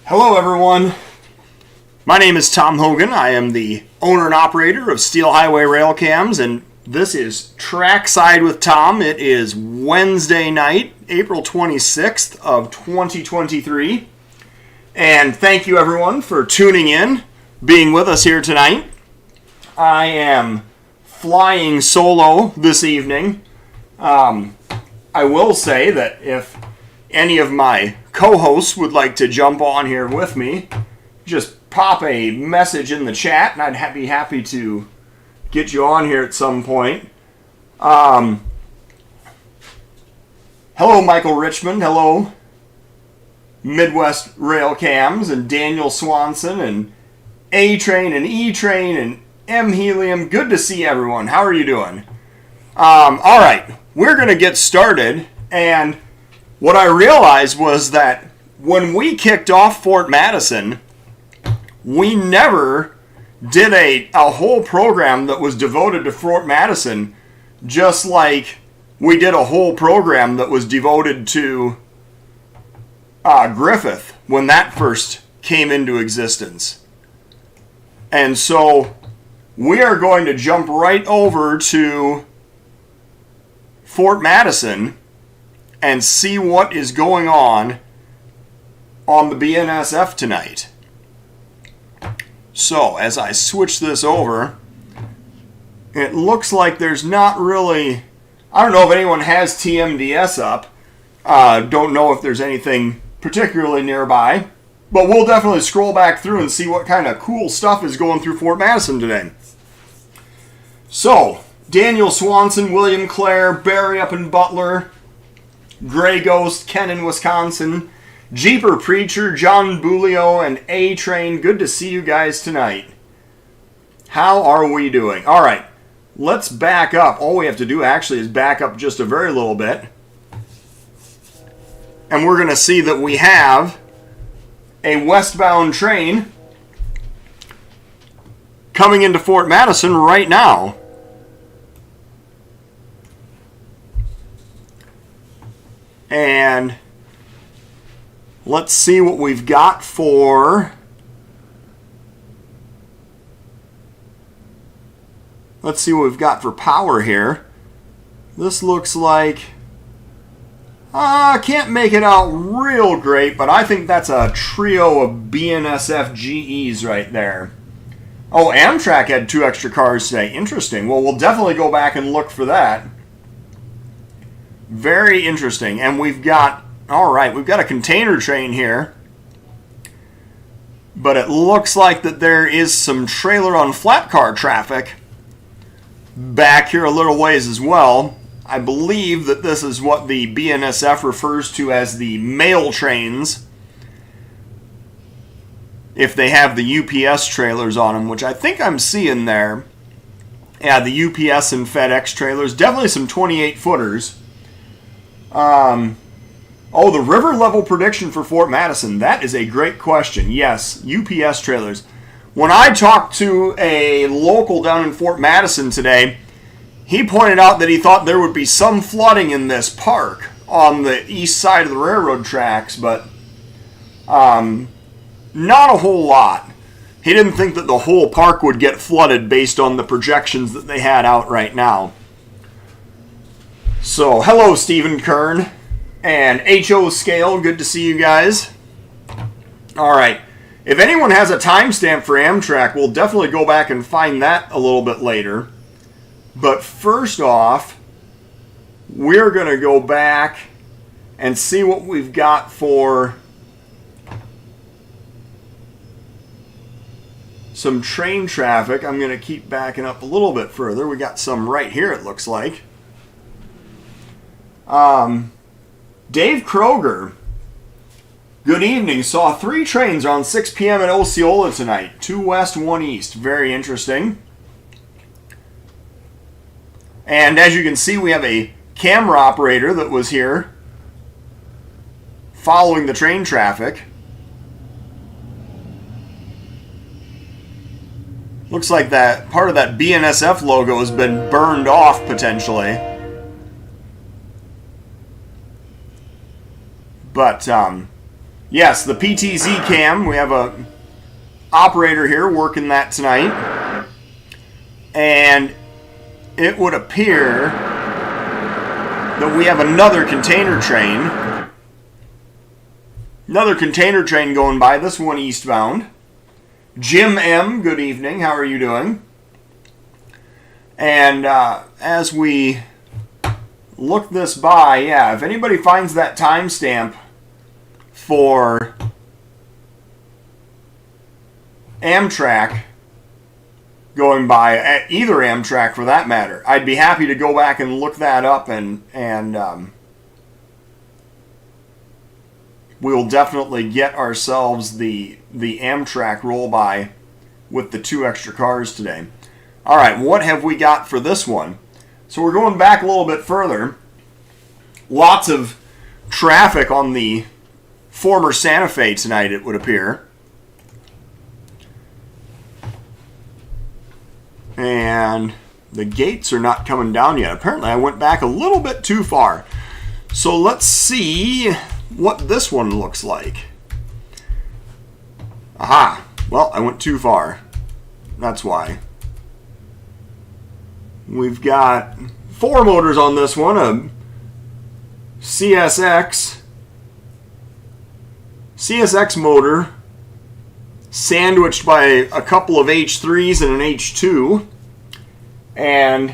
Hello everyone, my name is Tom Hogan. I am the owner and operator of Steel Highway Railcams, and this is Trackside with Tom. It is Wednesday night, April 26th of 2023, and thank you everyone for tuning in, being with us here tonight. I am flying solo this evening. I will say that if any of my co-hosts would like to jump on here with me, just pop a message in the chat and I'd be happy to get you on here at some point. Hello Michael Richmond, hello Midwest Railcams, and Daniel Swanson, and A-Train and E-Train and M Helium. Good to see everyone. How are you doing? Alright, we're going to get started, and what I realized was that when we kicked off Fort Madison, we never did a whole program that was devoted to Fort Madison, just like we did a whole program that was devoted to Griffith when that first came into existence. And so we are going to jump right over to Fort Madison and see what is going on the BNSF tonight. So, as I switch this over, it looks like there's not really... I don't know if anyone has TMDS up. Don't know if there's anything particularly nearby. But we'll definitely scroll back through and see what kind of cool stuff is going through Fort Madison today. So, Daniel Swanson, William Clare, Barry up in Butler, Gray Ghost, Ken in Wisconsin, Jeeper Preacher, John Bulio, and A-Train. Good to see you guys tonight. How are we doing? All right, let's back up. All we have to do actually is back up just a very little bit. And we're going to see that we have a westbound train coming into Fort Madison right now. And let's see what we've got for... Let's see what we've got for power here. This looks like... I can't make it out real great, but I think that's a trio of BNSF GEs right there. Oh, Amtrak had 2 extra cars today. Interesting. Well, we'll definitely go back and look for that. Very interesting. And we've got, alright, we've got a container train here. But it looks like that there is some trailer on flat car traffic back here a little ways as well. I believe that this is what the BNSF refers to as the mail trains, if they have the UPS trailers on them, which I think I'm seeing there. Yeah, the UPS and FedEx trailers. Definitely some 28-footers. Oh, the river level prediction for Fort Madison. That is a great question. Yes, UPS trailers. When I talked to a local down in Fort Madison today, he pointed out that he thought there would be some flooding in this park on the east side of the railroad tracks, but not a whole lot. He didn't think that the whole park would get flooded based on the projections that they had out right now. So, hello Stephen Kern and H.O. Scale, good to see you guys. Alright, if anyone has a timestamp for Amtrak, we'll definitely go back and find that a little bit later. But first off, we're going to go back and see what we've got for some train traffic. I'm going to keep backing up a little bit further. We got some right here, it looks like. Dave Kroger, good evening. Saw 3 trains around 6 p.m. at Osceola tonight. 2 west, 1 east. Very interesting. And as you can see, we have a camera operator that was here following the train traffic. Looks like that part of that BNSF logo has been burned off potentially. But Yes, the PTZ cam. We have a operator here working that tonight. And it would appear that we have another container train. Another container train going by, this one eastbound. Jim M., good evening. How are you doing? And as we look this by, yeah, if anybody finds that timestamp for Amtrak going by, either Amtrak for that matter, I'd be happy to go back and look that up, and we'll definitely get ourselves the Amtrak roll by with the 2 extra cars today. All right, what have we got for this one? So we're going back a little bit further. Lots of traffic on the former Santa Fe tonight, it would appear. And the gates are not coming down yet. Apparently I went back a little bit too far. So let's see what this one looks like. Aha! Well, I went too far. That's why. We've got 4 motors on this one. A CSX motor sandwiched by a couple of H3s and an H2. And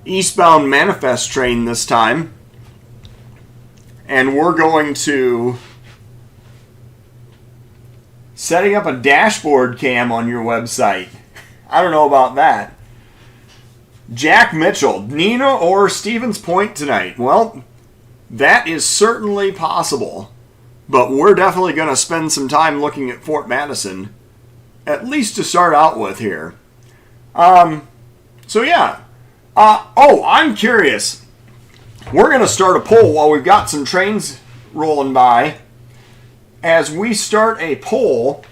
eastbound manifest train this time. And we're going to setting up a dashboard cam on your website. I don't know about that. Jack Mitchell, Nina or Stevens Point tonight? Well, that is certainly possible. But we're definitely going to spend some time looking at Fort Madison, at least to start out with here. So yeah. Oh, I'm curious. We're going to start a poll while we've got some trains rolling by. As we start a poll,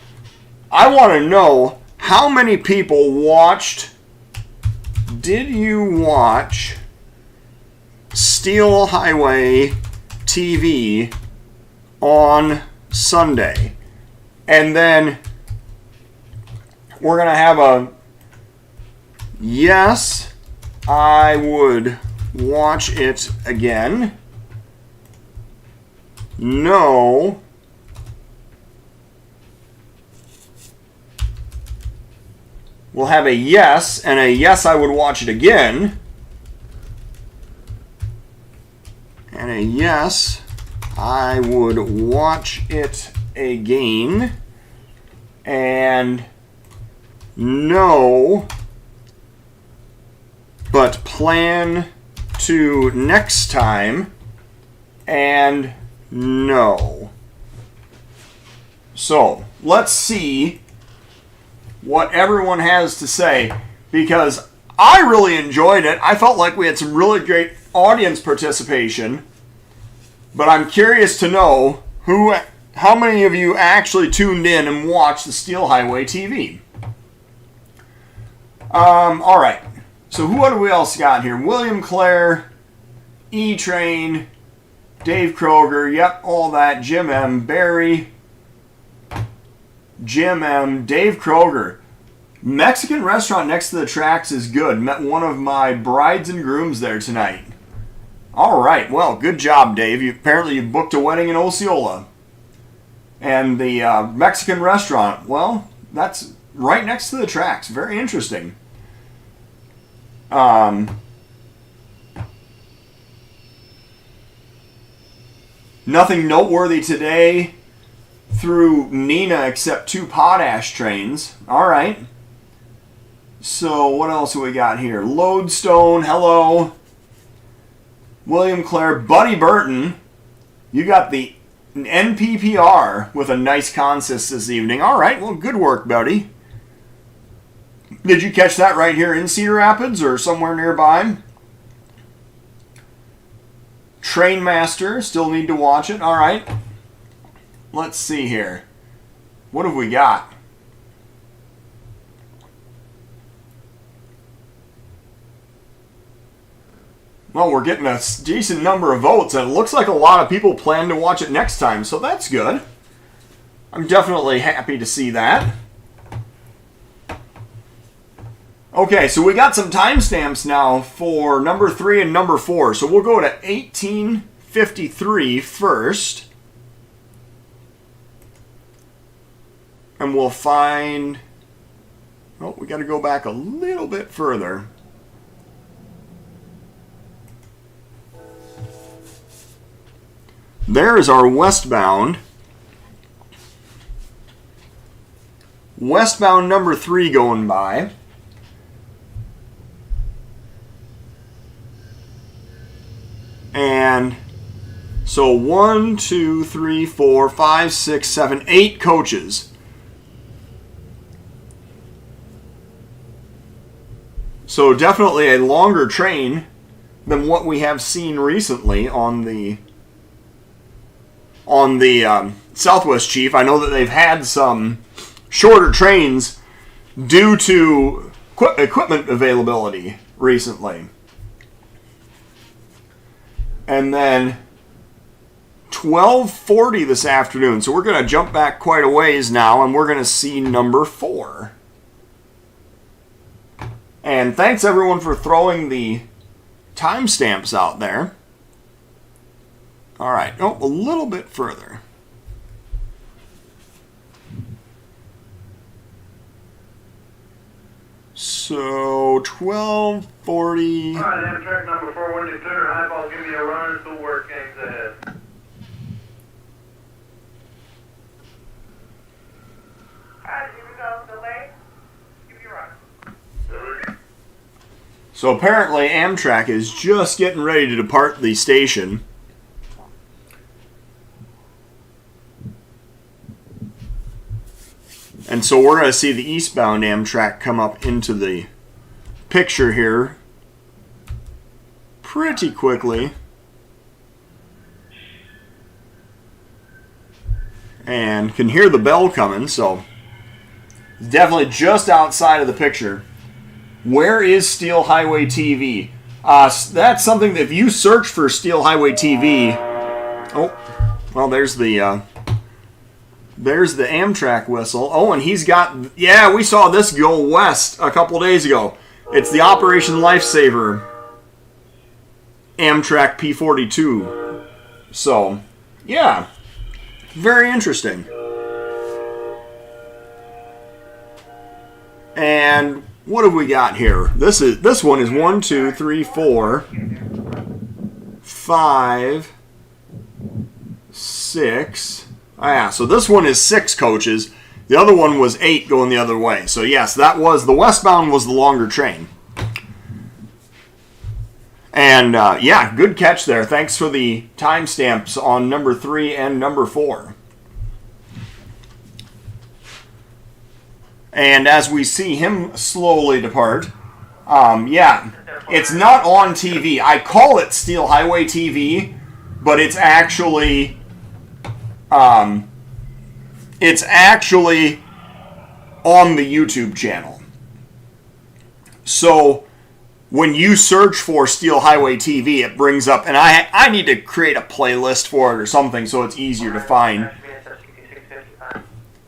I want to know how many people watched. Did you watch Steel Highway TV on Sunday? And then we're going to have a yes, I would watch it again. No, we'll have a yes and a yes, I would watch it again. And a yes, I would watch it again. And no, but plan to next time. And no. So let's see what everyone has to say, because I really enjoyed it. I felt like we had some really great audience participation, but I'm curious to know how many of you actually tuned in and watched the Steel Highway TV. All right. So what do we else got here? William Clare, E-Train, Dave Kroger, yep, all that. Jim M, Barry, Jim M, Dave Kroger. Mexican restaurant next to the tracks is good. Met one of my brides and grooms there tonight. All right, well, good job, Dave. Apparently you booked a wedding in Osceola. And the Mexican restaurant, well, that's right next to the tracks. Very interesting. Nothing noteworthy today through Nina except 2 potash trains. All right. So what else have we got here? Lodestone, hello. William Clare, Buddy Burton. You got the NPPR with a nice consist this evening. All right, well, good work, buddy. Did you catch that right here in Cedar Rapids or somewhere nearby? Trainmaster, still need to watch it. All right. Let's see here. What have we got? Well, we're getting a decent number of votes, and it looks like a lot of people plan to watch it next time, so that's good. I'm definitely happy to see that. Okay, so we got some timestamps now for number 3 and number 4. So we'll go to 1853 first. And we'll find... Oh, we got to go back a little bit further. There is our westbound. Westbound number 3 going by. And so 1, 2, 3, 4, 5, 6, 7, 8 coaches. So definitely a longer train than what we have seen recently on the Southwest Chief. I know that they've had some shorter trains due to equipment availability recently. And then 12:40 this afternoon. So we're going to jump back quite a ways now, and we're going to see number 4. And thanks everyone for throwing the timestamps out there. All right, oh, a little bit further. So 12:40. All right, Amtrak number 4, when you clear high ball, give me a run, so work games ahead. Alright, here we go. Delay. Give me a run. So apparently Amtrak is just getting ready to depart the station. And so we're going to see the eastbound Amtrak come up into the picture here pretty quickly. And can hear the bell coming, so it's definitely just outside of the picture. Where is Steel Highway TV? That's something that if you search for Steel Highway TV... Oh, well, there's the Amtrak whistle. Oh, and he's got... Yeah, we saw this go west a couple days ago. It's the Operation Lifesaver Amtrak P42. So, yeah. Very interesting. And what have we got here? This one is 1, 2, 3, 4, 5, 6. Yeah, so this one is 6 coaches. The other one was 8 going the other way. So yes, that was the westbound was the longer train. And yeah, good catch there. Thanks for the timestamps on number 3 and number 4. And as we see him slowly depart, yeah, it's not on TV. I call it Steel Highway TV, but it's actually on the YouTube channel. So when you search for Steel Highway TV, it brings up, and I need to create a playlist for it or something so it's easier to find.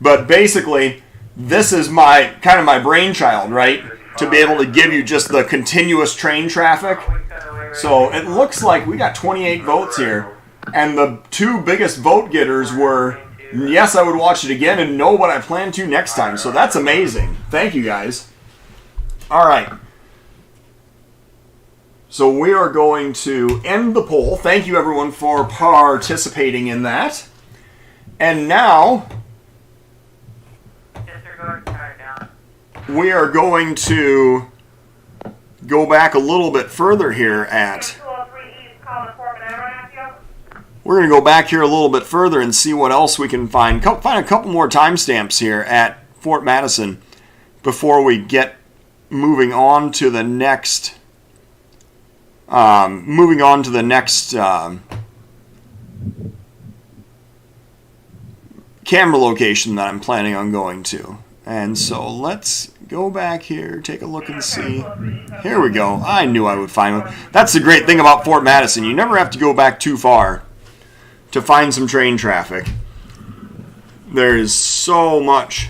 But basically, this is my kind of my brainchild, right? To be able to give you just the continuous train traffic. So it looks like we got 28 votes here. And the 2 biggest vote getters were, yes, I would watch it again, and no, but I plan to next time. So that's amazing. Thank you, guys. All right. So we are going to end the poll. Thank you, everyone, for participating in that. And now we are going to go back a little bit further here at... We're going to go back here a little bit further and see what else we can find. Find a couple more timestamps here at Fort Madison before we get moving on to the next... camera location that I'm planning on going to. And so let's go back here, take a look and see. Here we go. I knew I would find one. That's the great thing about Fort Madison. You never have to go back too far to find some train traffic. There's so much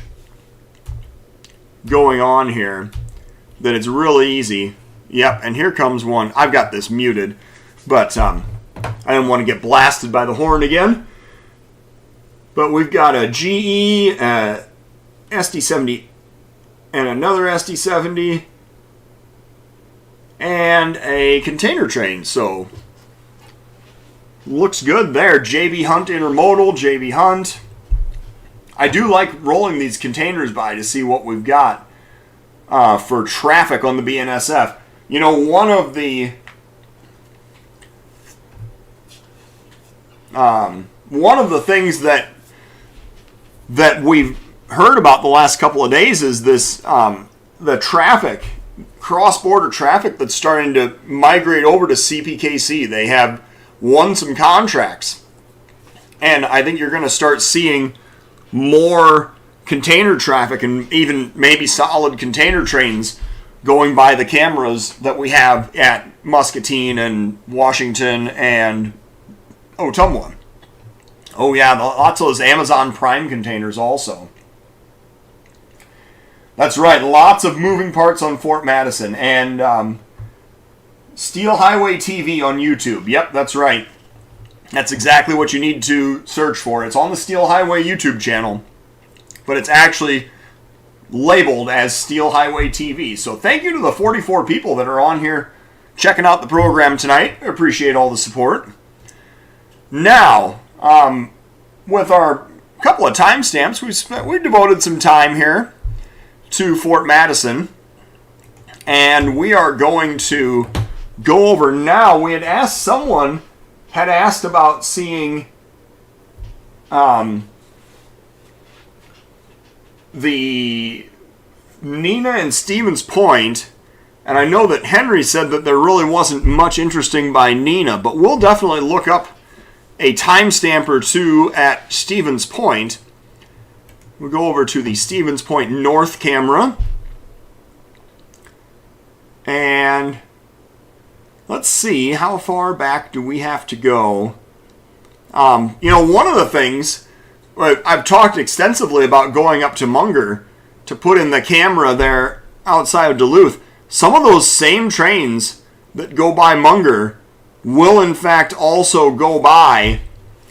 going on here that it's really easy. Yep, and here comes one. I've got this muted, but I didn't want to get blasted by the horn again. But we've got a GE SD70 and another SD70 and a container train. So looks good there. JB Hunt Intermodal, JB Hunt. I do like rolling these containers by to see what we've got for traffic on the BNSF. You know, one of the things that we've heard about the last couple of days is this the traffic, cross-border traffic that's starting to migrate over to CPKC. They have won some contracts, and I think you're going to start seeing more container traffic and even maybe solid container trains going by the cameras that we have at Muscatine and Washington and Ottumwa. Oh yeah, lots of those Amazon Prime containers also. That's right, lots of moving parts on Fort Madison. And Steel Highway TV on YouTube. Yep, that's right. That's exactly what you need to search for. It's on the Steel Highway YouTube channel, but it's actually labeled as Steel Highway TV. So thank you to the 44 people that are on here checking out the program tonight. I appreciate all the support. Now, with our couple of timestamps, we devoted some time here to Fort Madison, and we are going to go over now. We had asked, someone had asked about seeing the Nina and Stevens Point, and I know that Henry said that there really wasn't much interesting by Nina, but we'll definitely look up a timestamp or two at Stevens Point. We'll go over to the Stevens Point North camera. And let's see, how far back do we have to go? You know, one of the things, I've talked extensively about going up to Munger to put in the camera there outside of Duluth. Some of those same trains that go by Munger will in fact also go by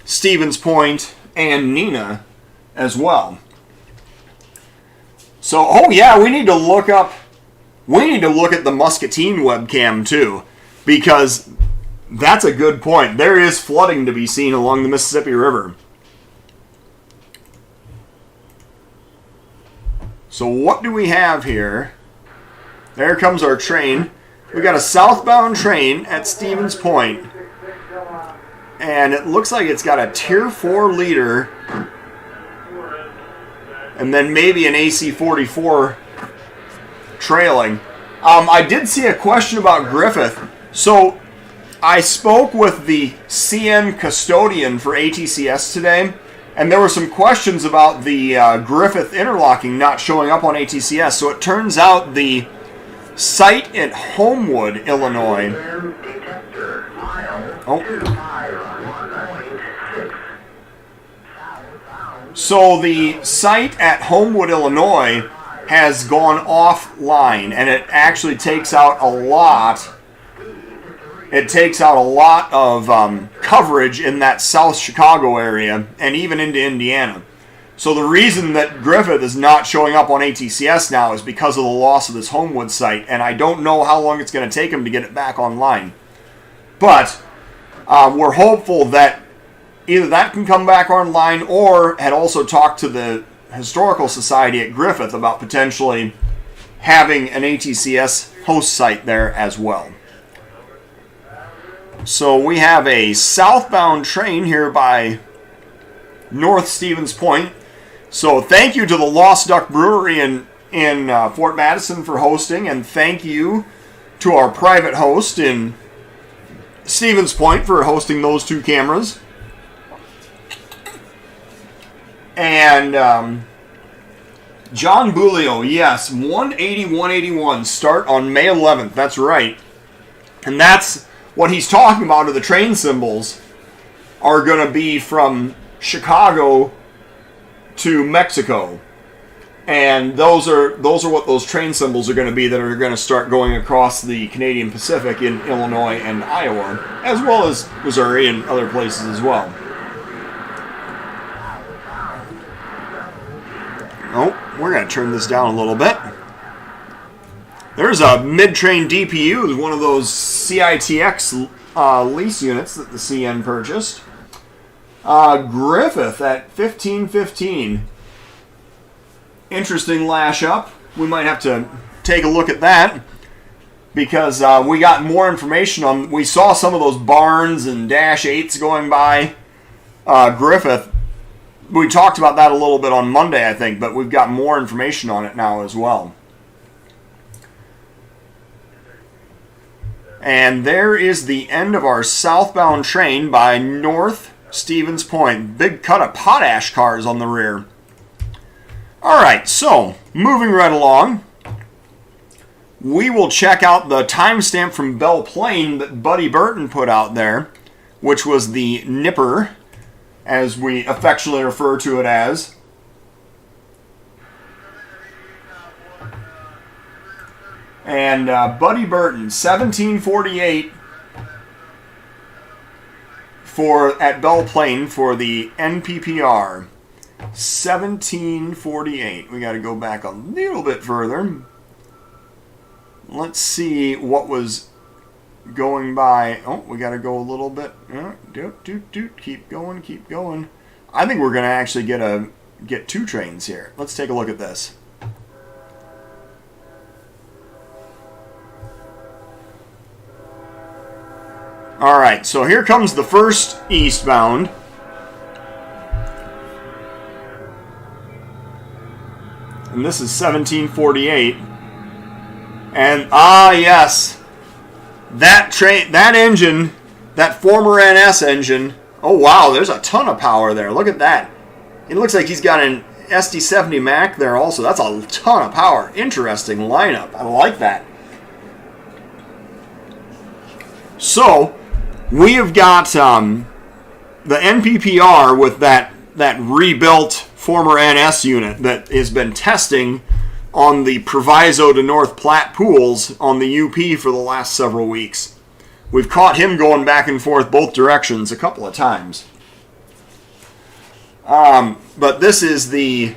Stevens Point and Nina as well. So, oh yeah, we need to look at the Muscatine webcam too, because that's a good point. There is flooding to be seen along the Mississippi River. So what do we have here? There comes our train. We got a southbound train at Stevens Point, and it looks like it's got a Tier 4 leader and then maybe an AC-44 trailing. I did see a question about Griffith. So I spoke with the CN custodian for ATCS today, and there were some questions about the Griffith interlocking not showing up on ATCS. So it turns out the site at Homewood, Illinois. So the site at Homewood, Illinois has gone offline, and it actually takes out a lot. It takes out a lot of coverage in that South Chicago area and even into Indiana. So the reason that Griffith is not showing up on ATCS now is because of the loss of this Homewood site, and I don't know how long it's going to take them to get it back online. But we're hopeful that either that can come back online, or had also talked to the Historical Society at Griffith about potentially having an ATCS host site there as well. So we have a southbound train here by North Stevens Point. So thank you to the Lost Duck Brewery in Fort Madison for hosting, and thank you to our private host in Stevens Point for hosting those two cameras. And John Bulio, yes, 180-181, start on May 11th. That's right. And that's what he's talking about, are the train symbols are going to be from Chicago to Mexico. And those are what those train symbols are going to be that are going to start going across the Canadian Pacific in Illinois and Iowa, as well as Missouri and other places as well. Oh, we're going to turn this down a little bit. There's a mid-train DPU, one of those CITX lease units that the CN purchased. Griffith at 1515. Interesting lash up. We might have to take a look at that because we got more information on. We saw some of those barns and Dash 8s going by Griffith. We talked about that a little bit on Monday, I think, but we've got more information on it now as well. And there is the end of our southbound train by North Stevens Point. Big cut of potash cars on the rear. Alright, so moving right along, we will check out the timestamp from Belle Plaine that Buddy Burton put out there, which was the Nipper, as we affectionately refer to it as. And Buddy Burton, 1748 at Belle Plaine for the NPPR. 1748. We got to go back a little bit further. Let's see what was going by. Oh, we got to go a little bit. Keep going, keep going. I think we're going to actually get two trains here. Let's take a look at this. All right, so here comes the first eastbound. And this is 1748. And yes, that train, that engine, that former NS engine. Oh wow, there's a ton of power there. Look at that. It looks like he's got an SD70 Mac there also. That's a ton of power. Interesting lineup. I like that. So we have got the NPPR with that rebuilt former NS unit that has been testing on the Proviso to North Platte pools on the UP for the last several weeks. We've caught him going back and forth both directions a couple of times. But this is the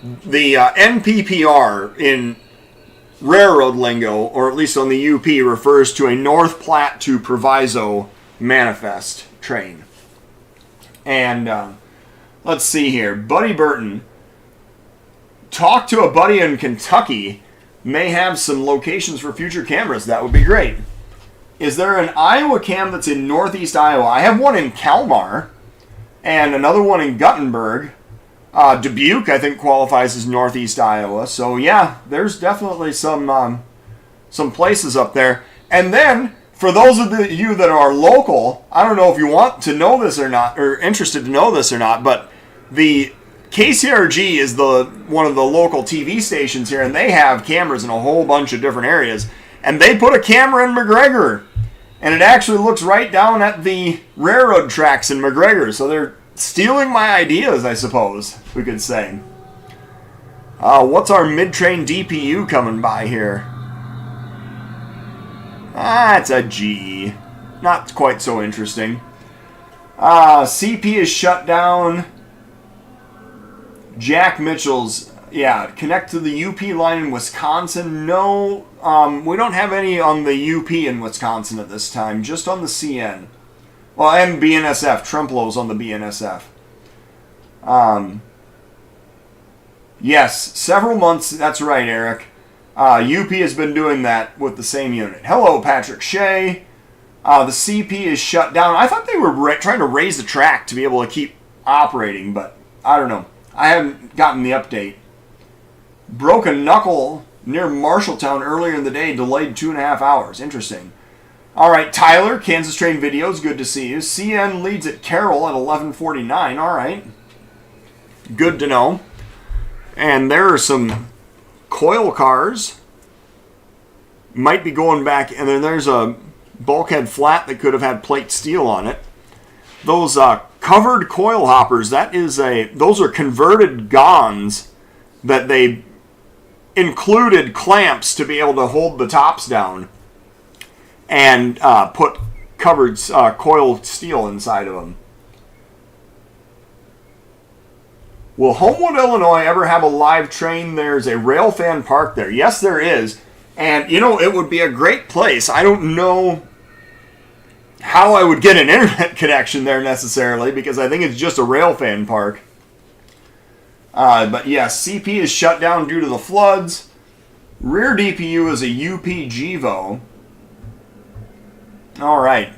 NPPR in railroad lingo, or at least on the UP, refers to a North Platte to Proviso manifest train. And let's see here. Buddy Burton, talk to a buddy in Kentucky, may have some locations for future cameras. That would be great. Is there an Iowa cam that's in northeast Iowa? I have one in Kalmar and another one in Guttenberg. Dubuque, I think, qualifies as northeast Iowa. So yeah, there's definitely some places up there. And then, for those of you that are local, I don't know if you want to know this or not, or interested to know this or not, but the KCRG is one of the local TV stations here, and they have cameras in a whole bunch of different areas. And they put a camera in McGregor, and it actually looks right down at the railroad tracks in McGregor. So they're stealing my ideas, I suppose we could say. What's our mid-train DPU coming by here? It's a GE. Not quite so interesting. CP is shut down. Jack Mitchell's, connect to the UP line in Wisconsin. No, we don't have any on the UP in Wisconsin at this time, just on the CN. Well, and BNSF. Tremplow's on the BNSF. Yes, several months. That's right, Eric. UP has been doing that with the same unit. Hello, Patrick Shea. The CP is shut down. I thought they were trying to raise the track to be able to keep operating, but I don't know. I haven't gotten the update. Broke a knuckle near Marshalltown earlier in the day, delayed 2.5 hours. Interesting. All right, Tyler, Kansas Train Videos, good to see you. CN leads at Carroll at 11:49. All right. Good to know. And there are some coil cars. Might be going back, and then there's a bulkhead flat that could have had plate steel on it. Those covered coil hoppers, those are converted gonds that they included clamps to be able to hold the tops down and put covered coiled steel inside of them. Will Homewood, Illinois ever have a live train? There's a railfan park there. Yes, there is. And, it would be a great place. I don't know how I would get an internet connection there necessarily, because I think it's just a railfan park. But yes, CP is shut down due to the floods. Rear DPU is a UP GEVO. All right.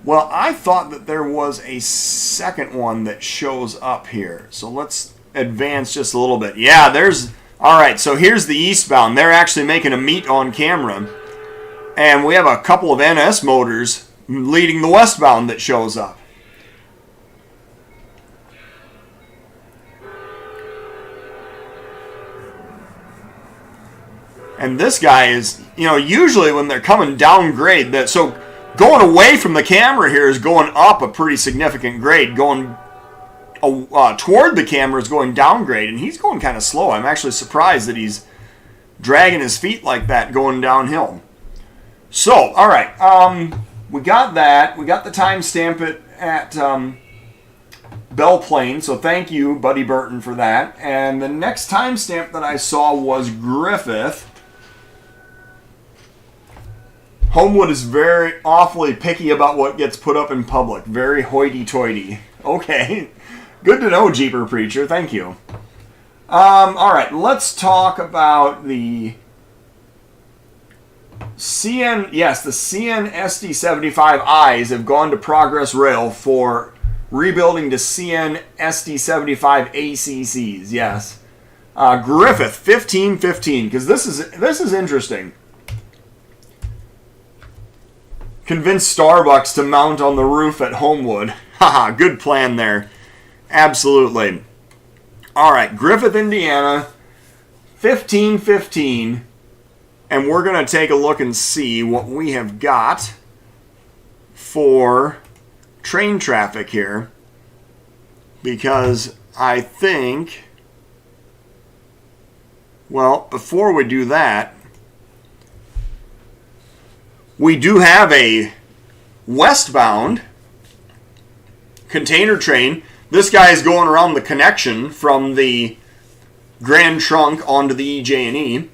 Well, I thought that there was a second one that shows up here. So let's advance just a little bit. Yeah, all right, so here's the eastbound. They're actually making a meet on camera. And we have a couple of NS motors leading the westbound that shows up. And this guy is, usually when they're coming down grade, so going away from the camera here is going up a pretty significant grade. Going toward the camera is going down grade, and he's going kind of slow. I'm actually surprised that he's dragging his feet like that going downhill. So, all right, we got that. We got the timestamp at Belle Plaine, so thank you, Buddy Burton, for that. And the next timestamp that I saw was Griffith. Homewood is very awfully picky about what gets put up in public. Very hoity-toity. Okay. Good to know, Jeeper Preacher. Thank you. All right, let's talk about the CN. Yes, the CN SD75Is have gone to Progress Rail for rebuilding to CN SD75 ACCs. Yes. Griffith 1515, because this is interesting. Convince Starbucks to mount on the roof at Homewood. Haha, good plan there. Absolutely. All right, Griffith, Indiana, 1515. And we're going to take a look and see what we have got for train traffic here. Because I think, well, before we do that, we do have a westbound container train. This guy is going around the connection from the Grand Trunk onto the EJ&E.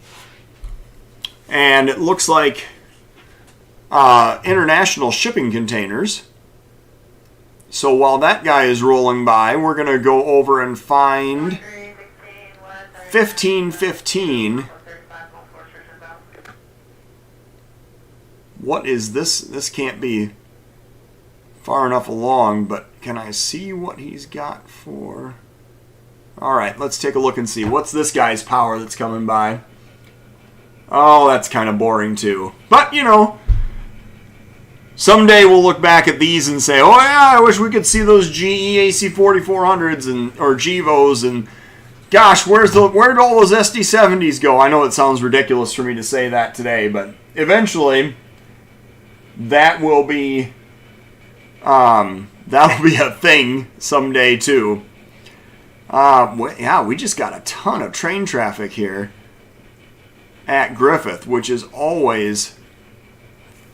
And it looks like international shipping containers. So while that guy is rolling by, we're going to go over and find 1515. What is this? This can't be far enough along, but can I see what he's got for? All right, let's take a look and see. What's this guy's power that's coming by? Oh, that's kind of boring too. But, someday we'll look back at these and say, oh yeah, I wish we could see those GE AC4400s or GEVOs, and gosh, where'd all those SD70s go? I know it sounds ridiculous for me to say that today, but eventually that will be that'll be a thing someday too. Yeah, we just got a ton of train traffic here at Griffith, which is always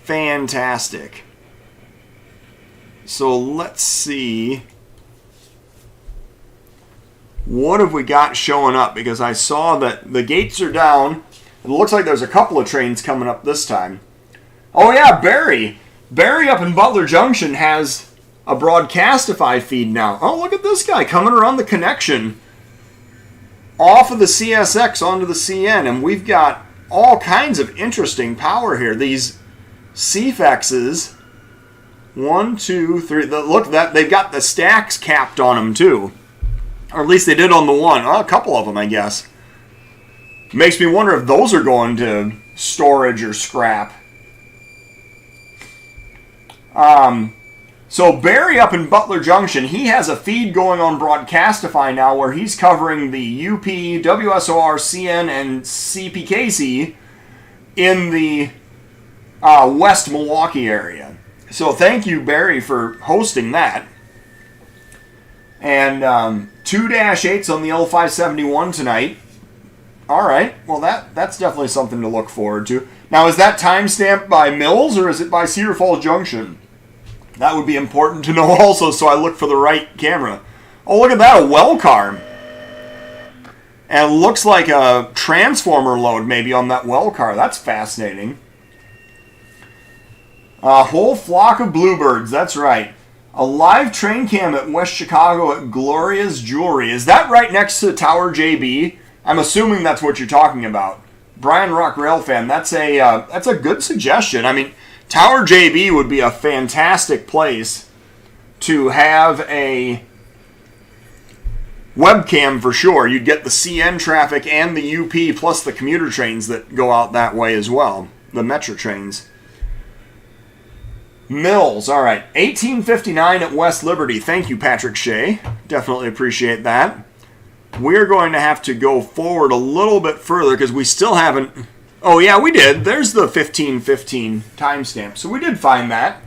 fantastic. So let's see. What have we got showing up? Because I saw that the gates are down. It looks like there's a couple of trains coming up this time. Oh yeah, Barry. Barry up in Butler Junction has a Broadcastify feed now. Oh, look at this guy coming around the connection off of the CSX onto the CN. And we've got all kinds of interesting power here. These CFXs, 1, 2, 3. Look, they've got the stacks capped on them too. Or at least they did on the one. Oh, a couple of them, I guess. Makes me wonder if those are going to storage or scrap. So Barry up in Butler Junction, he has a feed going on Broadcastify now where he's covering the UP, WSOR, CN, and CPKC in the West Milwaukee area. So thank you, Barry, for hosting that. And 2-8s on the L571 tonight. All right, well that's definitely something to look forward to. Now, is that timestamped by Mills or is it by Cedar Falls Junction? That would be important to know also, so I look for the right camera. Oh, look at that, a well car. And it looks like a transformer load maybe on that well car. That's fascinating. A whole flock of bluebirds, that's right. A live train cam at West Chicago at Gloria's Jewelry. Is that right next to Tower JB? I'm assuming that's what you're talking about. Brian Rock Railfan, that's a good suggestion. I mean, Tower JB would be a fantastic place to have a webcam for sure. You'd get the CN traffic and the UP plus the commuter trains that go out that way as well. The Metro trains. Mills, all right. 1859 at West Liberty. Thank you, Patrick Shea. Definitely appreciate that. We're going to have to go forward a little bit further because we still haven't... Oh, yeah, we did. There's the 1515 timestamp. So we did find that.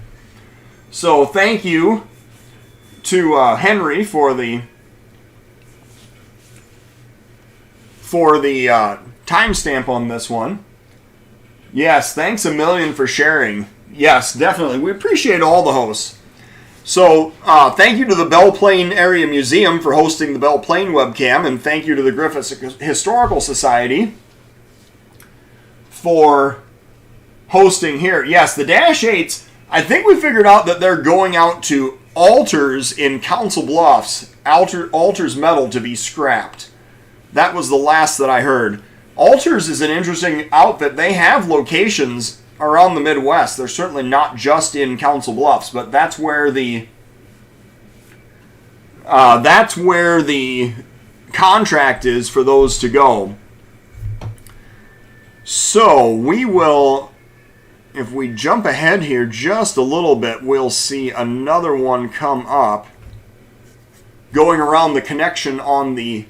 So thank you to Henry for the timestamp on this one. Yes, thanks a million for sharing. Yes, definitely. We appreciate all the hosts. So thank you to the Belle Plaine Area Museum for hosting the Belle Plaine webcam, and thank you to the Griffith Historical Society for hosting here. Yes, the Dash 8s, I think we figured out that they're going out to Alters in Council Bluffs, Alters Metal to be scrapped. That was the last that I heard. Alters is an interesting outfit. They have locations around the Midwest. They're certainly not just in Council Bluffs, but that's where the contract is for those to go. So we will, if we jump ahead here just a little bit, we'll see another one come up going around the connection on the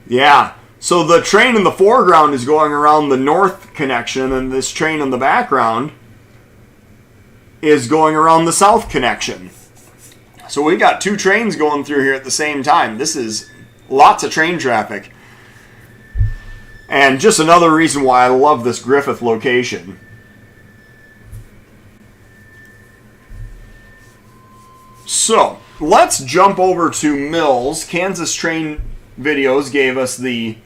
yeah. So the train in the foreground is going around the north connection, and this train in the background is going around the south connection. So we got two trains going through here at the same time. This is lots of train traffic. And just another reason why I love this Griffith location. So, let's jump over to Mills. Kansas Train Videos gave us the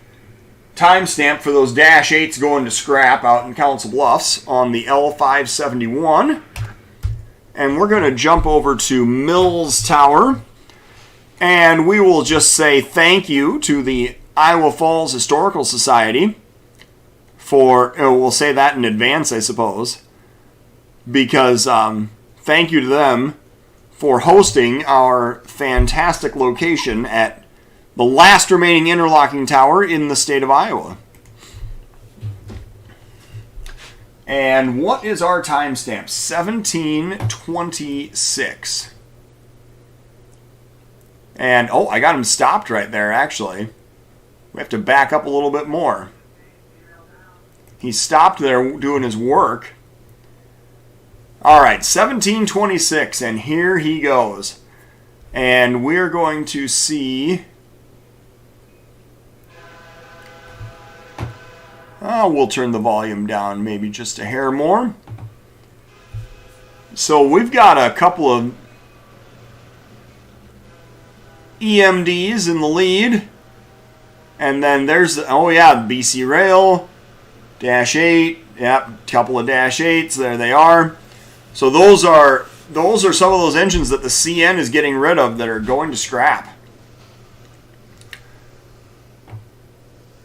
timestamp for those Dash 8s going to scrap out in Council Bluffs on the L571. And we're going to jump over to Mills Tower. And we will just say thank you to the Iowa Falls Historical Society for, we'll say that in advance, I suppose, because thank you to them for hosting our fantastic location at the last remaining interlocking tower in the state of Iowa. And what is our timestamp? 1726. And, oh, I got him stopped right there, actually. We have to back up a little bit more. He stopped there doing his work. All right, 1726, and here he goes. And we're going to see... we'll turn the volume down maybe just a hair more. So we've got a couple of EMDs in the lead. And then there's, oh yeah, BC Rail, Dash 8, yep, couple of Dash 8s, there they are. So those are some of those engines that the CN is getting rid of that are going to scrap.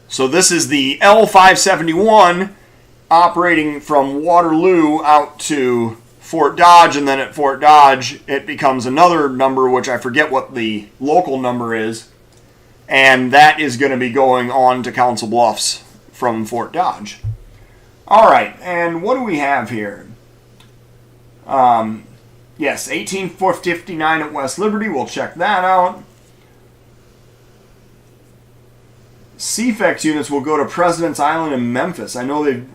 So this is the L571 operating from Waterloo out to Fort Dodge, and then at Fort Dodge it becomes another number, which I forget what the local number is, and that is going to be going on to Council Bluffs from Fort Dodge. All right, and what do we have here? Yes, 1859 at West Liberty. We'll check that out. CFEX units will go to President's Island in Memphis. I know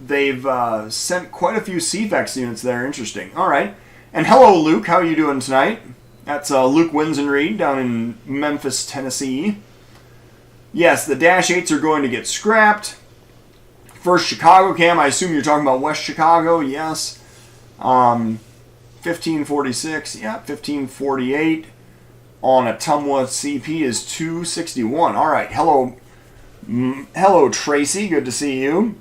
they've sent quite a few CFEX units there. Interesting. All right. And hello, Luke. How are you doing tonight? That's Luke Winsenreed down in Memphis, Tennessee. Yes, the Dash 8s are going to get scrapped. First Chicago cam, I assume you're talking about West Chicago. Yes. 1546. Yeah, 1548. On Ottumwa CP is 261. All right. Hello, Tracy. Good to see you.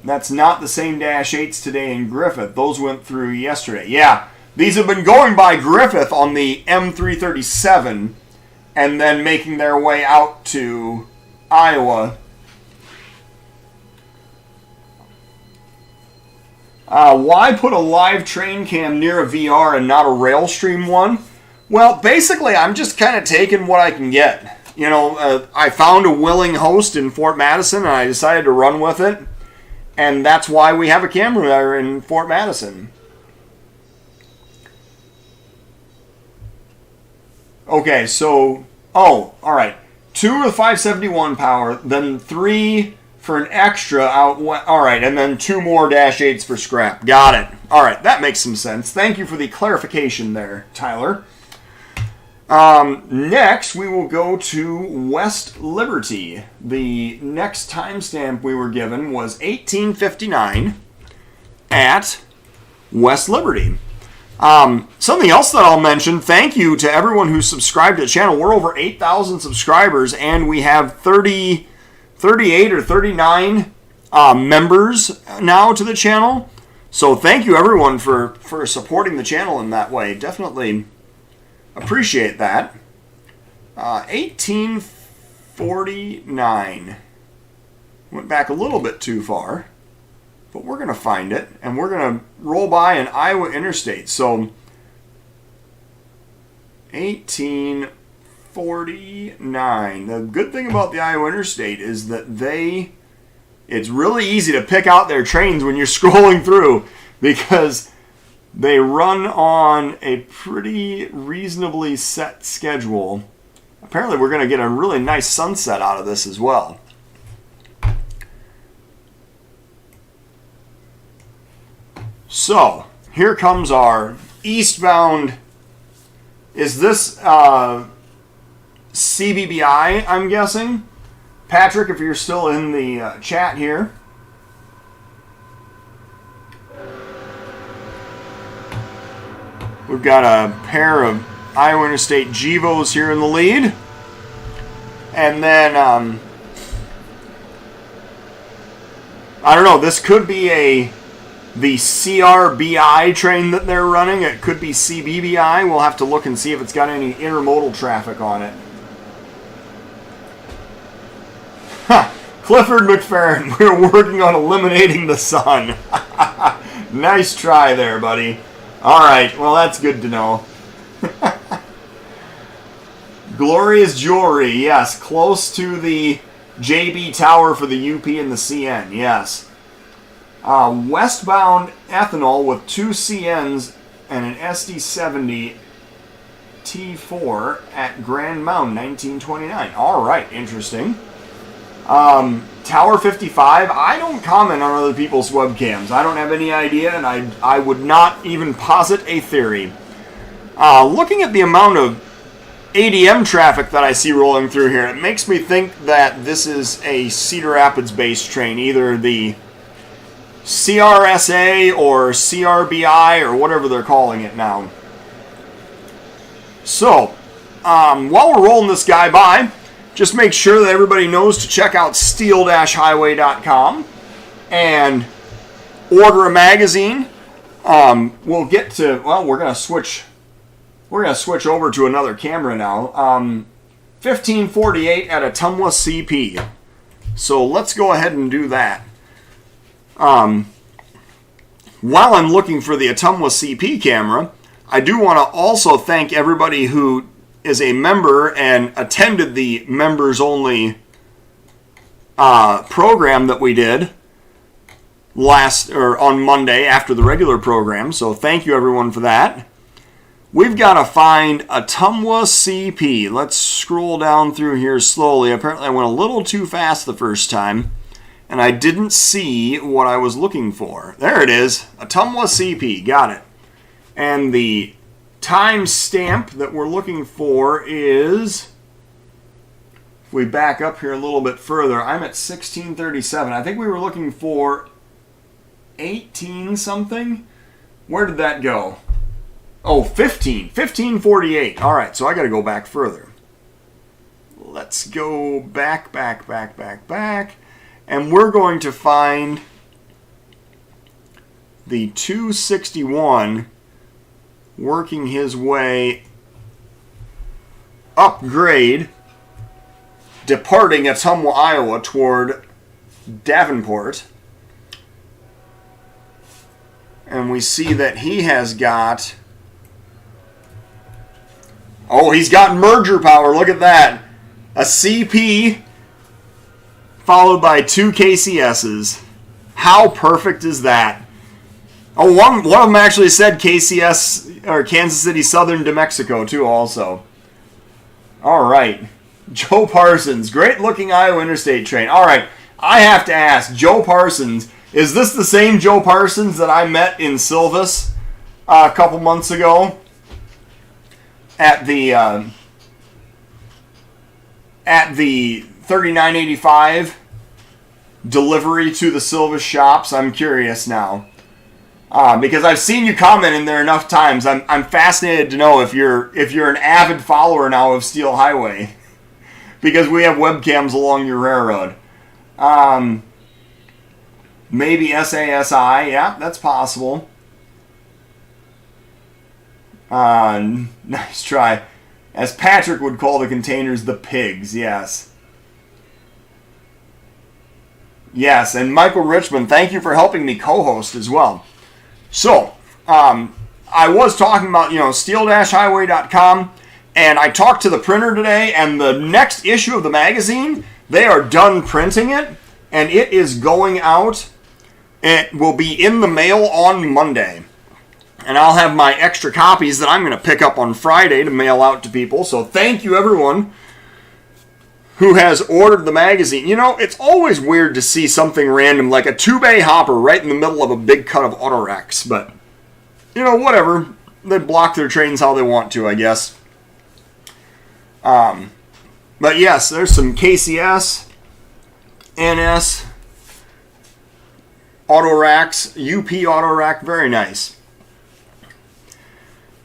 That's not the same Dash 8s today in Griffith. Those went through yesterday. Yeah, these have been going by Griffith on the M337 and then making their way out to Iowa. Why put a live train cam near a VR and not a rail stream one? Well, basically, I'm just kind of taking what I can get. You know, I found a willing host in Fort Madison, and I decided to run with it. And that's why we have a camera there in Fort Madison. Okay, so... Oh, all right. 2 with 571 power, then 3 for an extra out... All right, and then 2 more Dash 8s for scrap. Got it. All right, that makes some sense. Thank you for the clarification there, Tyler. Next, we will go to West Liberty. The next timestamp we were given was 1859 at West Liberty. Something else that I'll mention, thank you to everyone who subscribed to the channel. We're over 8,000 subscribers, and we have 38 or 39 members now to the channel. So thank you, everyone, for supporting the channel in that way. Definitely appreciate that. 1849. Went back a little bit too far, but we're going to find it, and we're going to roll by an Iowa interstate. So 1849. The good thing about the Iowa interstate is that it's really easy to pick out their trains when you're scrolling through, because they run on a pretty reasonably set schedule. Apparently we're going to get a really nice sunset out of this as well. So, here comes our eastbound. Is this CBBI, I'm guessing? Patrick, if you're still in the chat here. We've got a pair of Iowa Interstate Gevos here in the lead. And then, I don't know, this could be the CRBI train that they're running. It could be CBBI. We'll have to look and see if it's got any intermodal traffic on it. Huh. Clifford McFerrin, we're working on eliminating the sun. Nice try there, buddy. All right, well, that's good to know. Glorious Jewelry, yes, close to the JB Tower for the UP and the CN, yes. Westbound ethanol with 2 CNs and an SD70 T4 at Grand Mound, 1929. All right, interesting. Tower 55, I don't comment on other people's webcams. I don't have any idea, and I would not even posit a theory. Looking at the amount of ADM traffic that I see rolling through here, it makes me think that this is a Cedar Rapids-based train, either the CRSA or CRBI or whatever they're calling it now. So, while we're rolling this guy by, just make sure that everybody knows to check out steel-highway.com and order a magazine. We'll get to, well, we're going to switch over to another camera now. 1548 at Ottumwa CP. So let's go ahead and do that. While I'm looking for the Ottumwa CP camera, I do want to also thank everybody who is a member and attended the members only program that we did on Monday after the regular program. So thank you everyone for that. We've got to find Ottumwa CP. Let's scroll down through here slowly. Apparently I went a little too fast the first time, and I didn't see what I was looking for. There it is, Ottumwa CP. Got it. And the time stamp that we're looking for is, if we back up here a little bit further, I'm at 1637. I think we were looking for 18 something. Where did that go? Oh, 1548. All right, so I got to go back further. Let's go back. And we're going to find the 261 working his way upgrade, departing Ottumwa, Iowa toward Davenport. And we see that he has got... Oh, he's got merger power. Look at that. A CP followed by 2 KCSs. How perfect is that? Oh, one of them actually said KCS, or Kansas City Southern to Mexico, too, also. All right. Joe Parsons. Great-looking Iowa Interstate train. All right. I have to ask, Joe Parsons, is this the same Joe Parsons that I met in Silvis a couple months ago? At the 3985 delivery to the Silvis shops? I'm curious now, because I've seen you comment in there enough times. I'm fascinated to know if you're an avid follower now of Steel Highway, because we have webcams along your railroad. Maybe SASI, yeah, that's possible. Nice try. As Patrick would call the containers, the pigs, yes. Yes, and Michael Richmond, thank you for helping me co-host as well. So, I was talking about, steel-highway.com, and I talked to the printer today, and the next issue of the magazine, they are done printing it, and it is going out. It will be in the mail on Monday. And I'll have my extra copies that I'm going to pick up on Friday to mail out to people. So thank you, everyone who has ordered the magazine. It's always weird to see something random, like a 2-bay hopper right in the middle of a big cut of Autorex. But, whatever. They block their trains how they want to, I guess. But yes, there's some KCS, NS, Autoracks, UP Autorack, very nice.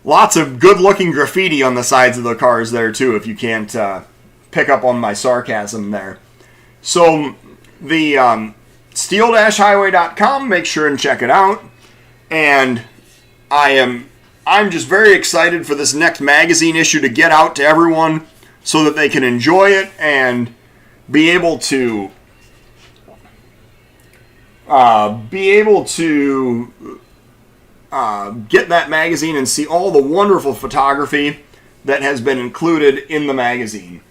Lots of good-looking graffiti on the sides of the cars there, too, if you can't pick up on my sarcasm there. So, the steel-highway.com, make sure and check it out. And I'm just very excited for this next magazine issue to get out to everyone so that they can enjoy it and be able to get that magazine and see all the wonderful photography that has been included in the magazine.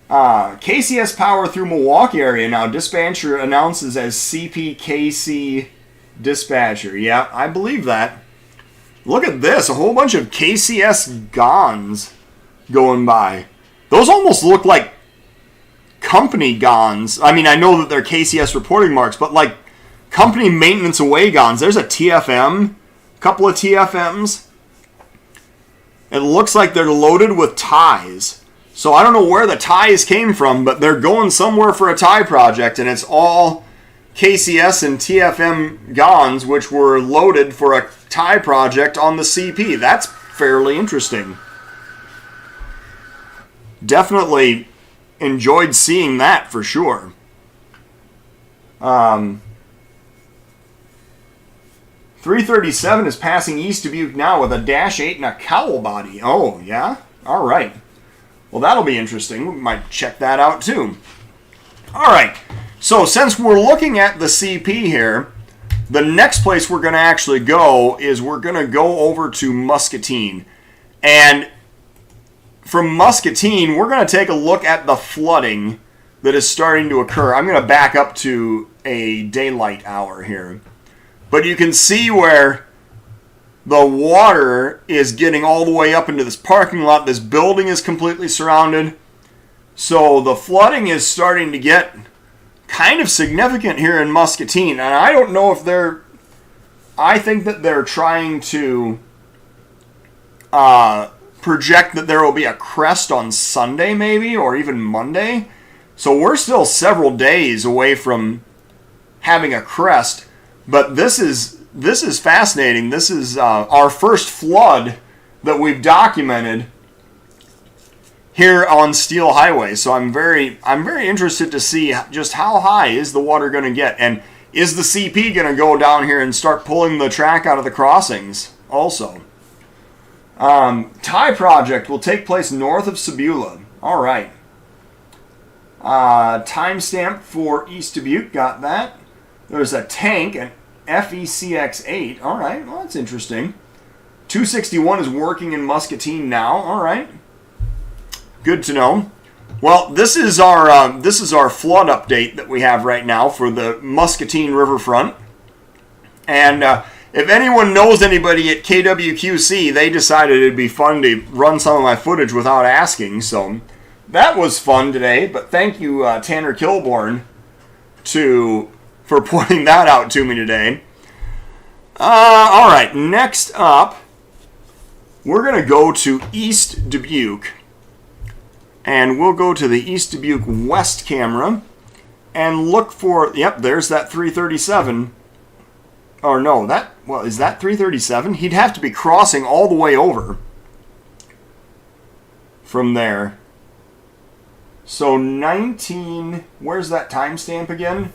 KCS Power through Milwaukee area now. Dispatcher announces as CPKC dispatcher. Yeah, I believe that. Look at this. A whole bunch of KCS GONs going by. Those almost look like company GONs. I mean, I know that they're KCS reporting marks, but like company maintenance away GONs. There's a TFM. Couple of TFMs. It looks like they're loaded with ties. So I don't know where the ties came from, but they're going somewhere for a tie project, and it's all KCS and TFM GONs, which were loaded for a tie project on the CP. That's fairly interesting. Definitely enjoyed seeing that for sure. 337 is passing East Dubuque now with a Dash 8 and a cowl body. Oh, yeah? All right. Well, that'll be interesting. We might check that out, too. All right. So, since we're looking at the CP here, the next place we're going to actually go is we're going to go over to Muscatine. And from Muscatine, we're going to take a look at the flooding that is starting to occur. I'm going to back up to a daylight hour here. But you can see where the water is getting all the way up into this parking lot. This building is completely surrounded. So the flooding is starting to get kind of significant here in Muscatine. And I don't know if I think that they're trying to project that there will be a crest on Sunday maybe, or even Monday. So we're still several days away from having a crest. But this is fascinating. This is our first flood that we've documented here on Steel Highway. So I'm very interested to see just how high is the water going to get, and is the CP going to go down here and start pulling the track out of the crossings also. Tie project will take place north of Sebula. All right. Timestamp for East Dubuque, got that. There's a tank, an FECX8. All right, well, that's interesting. 261 is working in Muscatine now. All right, good to know. Well, this is our flood update that we have right now for the Muscatine riverfront. And if anyone knows anybody at KWQC, they decided it'd be fun to run some of my footage without asking. So that was fun today. But thank you, Tanner Kilborn, for pointing that out to me today. All right, next up, we're going to go to East Dubuque. And we'll go to the East Dubuque West camera and look for, yep, there's that 337. Or no, is that 337? He'd have to be crossing all the way over from there. So where's that timestamp again?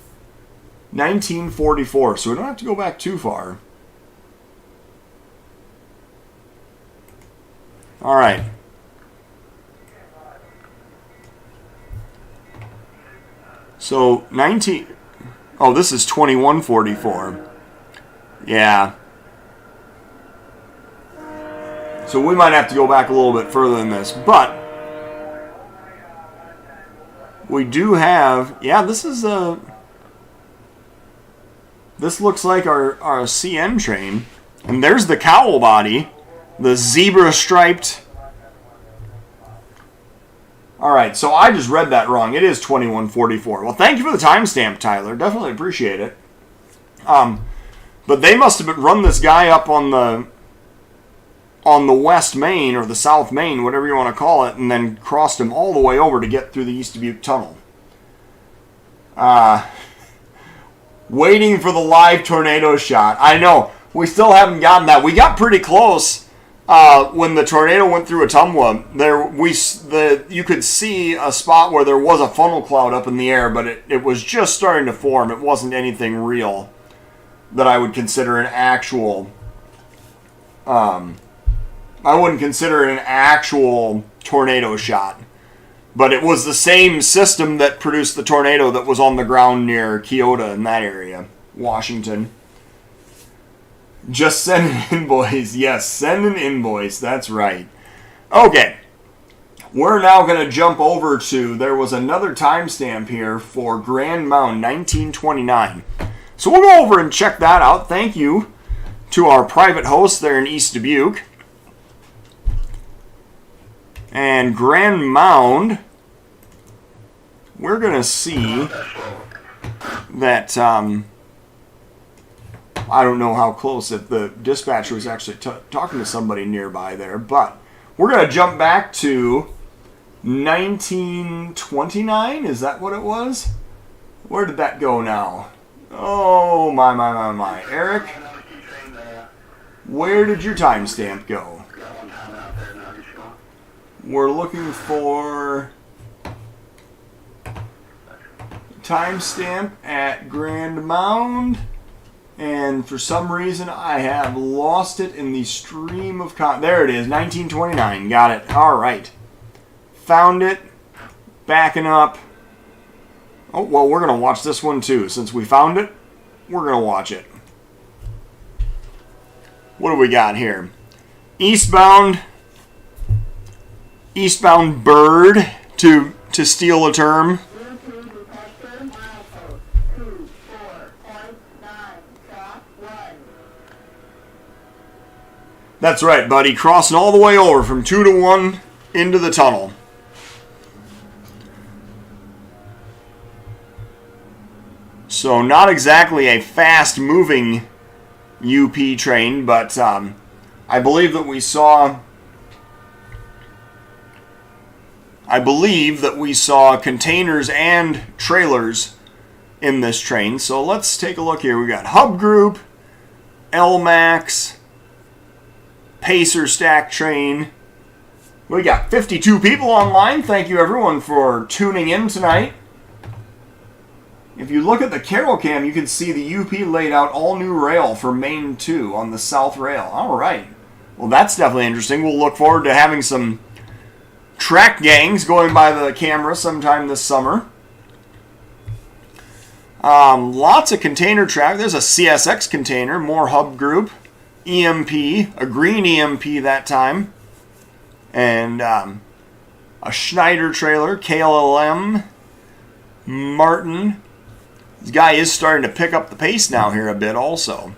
1944, so we don't have to go back too far. All right. So this is 2144. Yeah. So we might have to go back a little bit further than this, but we do have, this looks like our CN train. And there's the cowl body, the zebra striped. All right, so I just read that wrong. It is 2144. Well, thank you for the timestamp, Tyler. Definitely appreciate it. But they must have run this guy up on the West Main or the South Main, whatever you want to call it, and then crossed him all the way over to get through the East Dubuque Tunnel. Waiting for the live tornado shot. I know, we still haven't gotten that. We got pretty close when the tornado went through Ottumwa. You could see a spot where there was a funnel cloud up in the air, but it was just starting to form. It wasn't anything real that I would consider an actual... I wouldn't consider it an actual tornado shot. But it was the same system that produced the tornado that was on the ground near Keota in that area, Washington. Just send an invoice. Yes, send an invoice. That's right. Okay. We're now going to jump over to, there was another timestamp here for Grand Mound 1929. So we'll go over and check that out. Thank you to our private host there in East Dubuque. And Grand Mound, we're going to see that, I don't know how close, if the dispatcher was actually talking to somebody nearby there, but we're going to jump back to 1929. Is that what it was? Where did that go now? Oh, my. Eric, where did your timestamp go? We're looking for timestamp at Grand Mound, and for some reason I have lost it in the stream of there it is, 1929. Got it. All right. Found it. Backing up. Oh, well, we're going to watch this one too. Since we found it, we're going to watch it. What do we got here? Eastbound bird, to steal a term. That's right, buddy. Crossing all the way over from 2 to 1 into the tunnel. So not exactly a fast-moving UP train, but I believe that we saw containers and trailers in this train. So let's take a look here. We got Hub Group, LMAX, Pacer Stack Train. We got 52 people online. Thank you everyone for tuning in tonight. If you look at the Railcam, you can see the UP laid out all new rail for Main 2 on the South Rail. All right. Well, that's definitely interesting. We'll look forward to having some track gangs going by the camera sometime this summer. Lots of container track. There's a CSX container, more Hub Group, EMP, a green EMP that time, and a Schneider trailer, KLLM, Martin. This guy is starting to pick up the pace now here a bit also.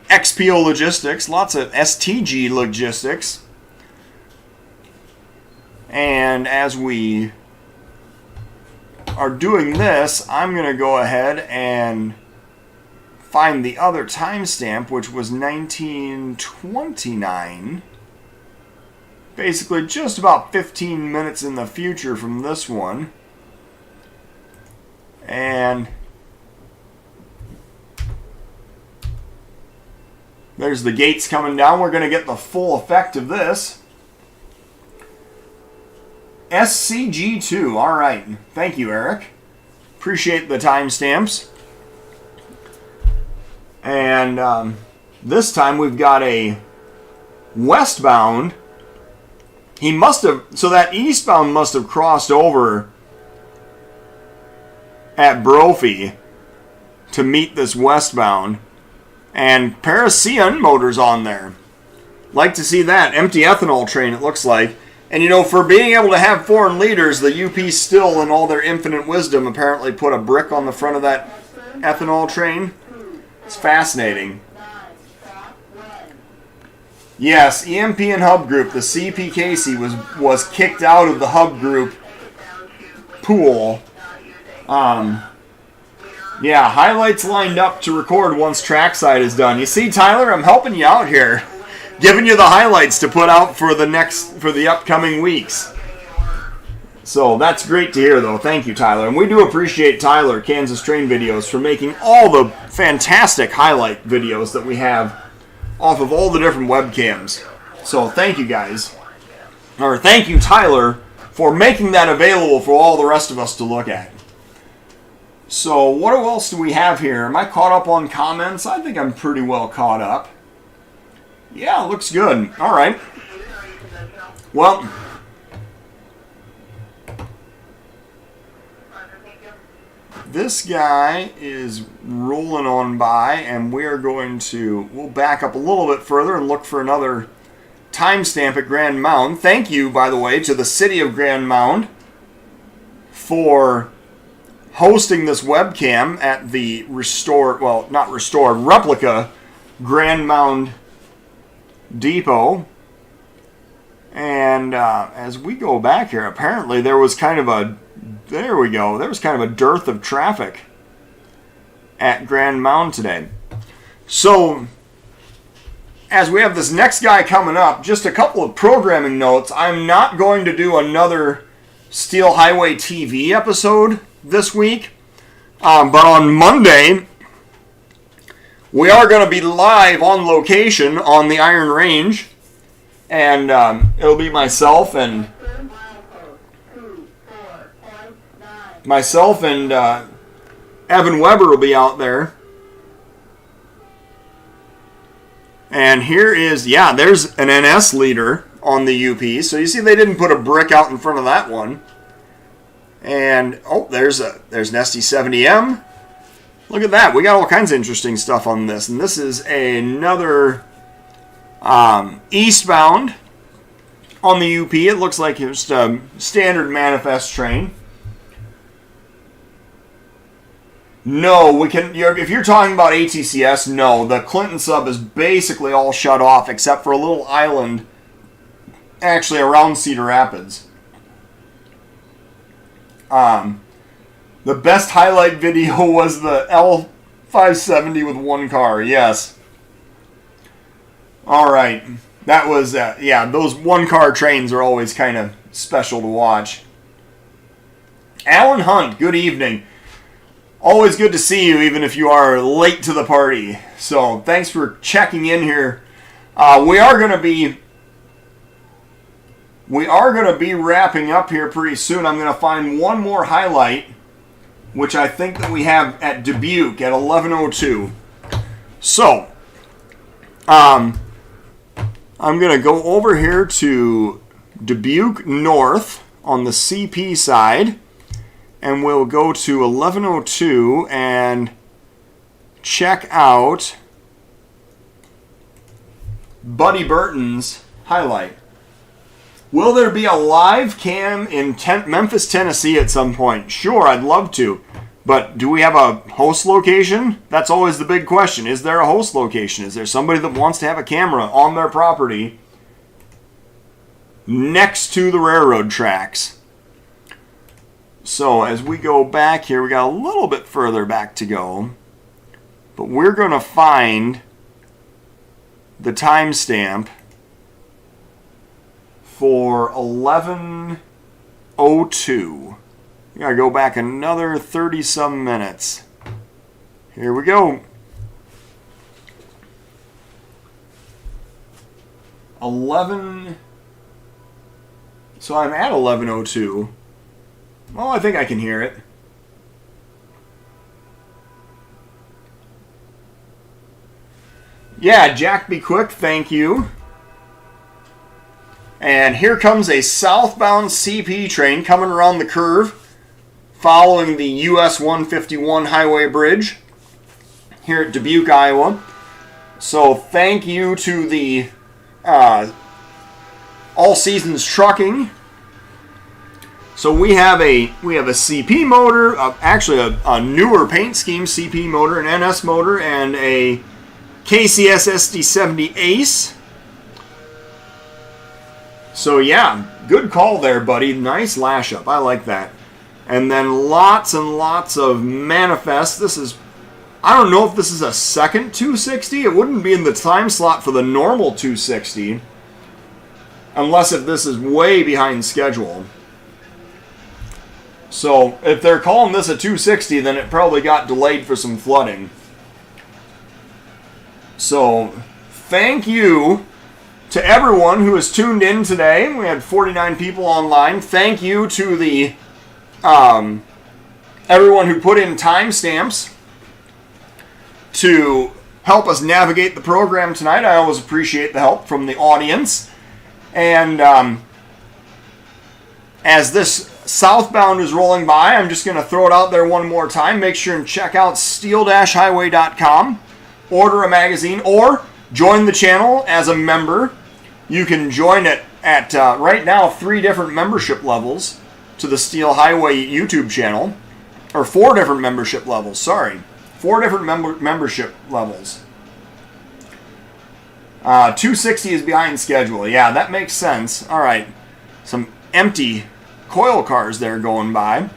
XPO Logistics, lots of STG Logistics. And as we are doing this, I'm going to go ahead and find the other timestamp, which was 1929. Basically just about 15 minutes in the future from this one. And there's the gates coming down. We're going to get the full effect of this. SCG2. All right. Thank you, Eric. Appreciate the timestamps. And this time we've got a westbound. He must have, so that eastbound must have crossed over at Brophy to meet this westbound. And Parisian motors on there. Like to see that. Empty ethanol train, it looks like. And you know, for being able to have foreign leaders, the UP still, in all their infinite wisdom, apparently put a brick on the front of that ethanol train. It's fascinating. Yes, EMP and Hub Group, the CPKC was kicked out of the Hub Group pool. Yeah, highlights lined up to record once Trackside is done. You see, Tyler, I'm helping you out here. Giving you the highlights to put out for the upcoming weeks. So that's great to hear, though. Thank you, Tyler. And we do appreciate Tyler, Kansas Train Videos, for making all the fantastic highlight videos that we have off of all the different webcams. So thank you, guys. Or thank you, Tyler, for making that available for all the rest of us to look at. So what else do we have here? Am I caught up on comments? I think I'm pretty well caught up. Yeah, looks good. All right. Well, this guy is rolling on by, and we'll back up a little bit further and look for another timestamp at Grand Mound. Thank you, by the way, to the city of Grand Mound for hosting this webcam at the replica Grand Mound Depot. And as we go back here, apparently there was kind of a dearth of traffic at Grand Mound today. So as we have this next guy coming up, just a couple of programming notes. I'm not going to do another Steel Highway TV episode this week, but on Monday we are going to be live on location on the Iron Range, and it'll be myself and Evan Weber will be out there. And here is, there's an NS leader on the UP. So you see they didn't put a brick out in front of that one. And, there's an SD70M. Look at that. We got all kinds of interesting stuff on this. And this is another eastbound on the UP. It looks like it's a standard manifest train. No, we can. If you're talking about ATCS, no. The Clinton sub is basically all shut off except for a little island actually around Cedar Rapids. The best highlight video was the L570 with one car. Yes. All right. That was, yeah, those one-car trains are always kind of special to watch. Alan Hunt, good evening. Always good to see you, even if you are late to the party. So, thanks for checking in here. We are going to be wrapping up here pretty soon. I'm going to find one more highlight, which I think that we have at Dubuque at 11:02. So, I'm going to go over here to Dubuque North on the CP side, and we'll go to 11:02 and check out Buddy Burton's highlight. Will there be a live cam in Memphis, Tennessee at some point? Sure, I'd love to. But do we have a host location? That's always the big question. Is there a host location? Is there somebody that wants to have a camera on their property next to the railroad tracks? So as we go back here, we got a little bit further back to go. But we're going to find the timestamp for 11:02. We gotta go back another 30-some minutes. Here we go. 11. So I'm at 11:02. Well, I think I can hear it. Yeah, Jack, be quick. Thank you. And here comes a southbound CP train coming around the curve, following the US 151 highway bridge here at Dubuque, Iowa. So thank you to the All Seasons Trucking. So we have a CP motor, actually a newer paint scheme CP motor, an NS motor, and a KCS SD70 Ace. So yeah, good call there, buddy. Nice lash up. I like that. And then lots and lots of manifest. This is, I don't know if this is a second 260. It wouldn't be in the time slot for the normal 260. Unless if this is way behind schedule. So if they're calling this a 260, then it probably got delayed for some flooding. So thank you to everyone who has tuned in today. We had 49 people online. Thank you to the everyone who put in timestamps to help us navigate the program tonight. I always appreciate the help from the audience. And as this southbound is rolling by, I'm just going to throw it out there one more time. Make sure and check out steel-highway.com. Order a magazine or join the channel as a member. You can join it at right now 3 different membership levels to the Steel Highway YouTube channel, or 4 different membership levels. Sorry, 4 different membership levels. 260 is behind schedule. Yeah, that makes sense. All right, some empty coil cars there going by.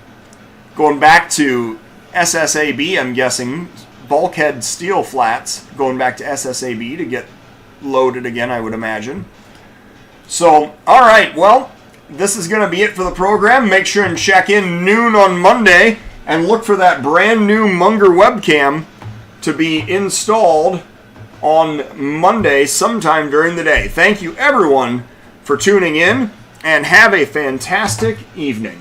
Going back to SSAB, I'm guessing. Bulkhead steel flats going back to SSAB to get loaded again, I would imagine. So, all right, well, this is going to be it for the program. Make sure and check in noon on Monday and look for that brand new Munger webcam to be installed on Monday sometime during the day. Thank you, everyone, for tuning in, and have a fantastic evening.